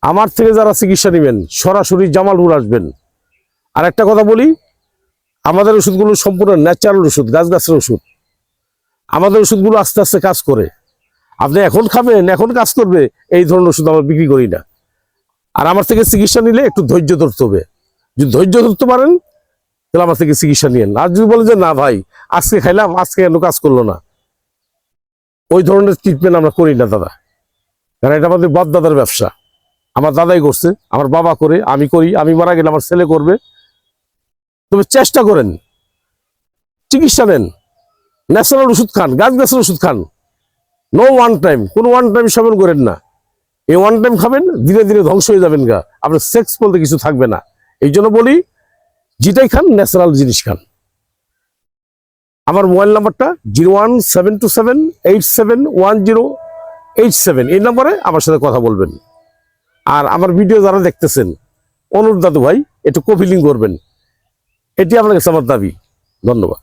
আমার থেকে যারা চিকিৎসা নেবেন সরাসরি জামালপুর আসবেন। আর একটা কথা বলি, আমাদের ওষুধগুলো সম্পূর্ণ ন্যাচারাল ওষুধ, গাছের ওষুধ। আমাদের ওষুধগুলো আস্তে আস্তে কাজ করে। আপনি এখন খাবেন, এখন কাজ করবে, এই ধরনের ওষুধ আমরা বিক্রি করি না। আর আমার থেকে চিকিৎসা নিলে একটু ধৈর্য ধরতে হবে। যদি ধৈর্য ধরতে পারেন তাহলে আমার থেকে চিকিৎসা নিয়েন। আর যদি বলেন যে না ভাই আজকে খাইলাম, আজকে কেন কাজ করলো না, ওই ধরনের ট্রিটমেন্ট আমরা করি না দাদা। কারণ এটা আমাদের বাপ দাদার ব্যবসা। আমার দাদাই করছে, আমার বাবা করে, আমি করি, আমি মারা গেলে আমার ছেলে করবে। তবে চেষ্টা করেন, চিকিৎসা নেন, ন্যাচারাল ওষুধ খান, গাছের ওষুধ খান। নো ওয়ান টাইম, কোনো ওয়ান টাইম সেবন করেন না। এই ওয়ান টাইম খাবেন, ধীরে ধীরে ধ্বংস হয়ে যাবেন গা, আপনার সেক্স বলতে কিছু থাকবে না। এই জন্য বলি, যেটাই খান ন্যাচারাল জিনিস খান। আমার মোবাইল নাম্বারটা 01727871087, এই নম্বরে আমার সাথে কথা বলবেন। আর আমার ভিডিও যারা দেখতেছেন, অনুরোধ দাদু ভাই একটু কপিলিং করবেন, এটি আপনার কাছে আমার দাবি। ধন্যবাদ।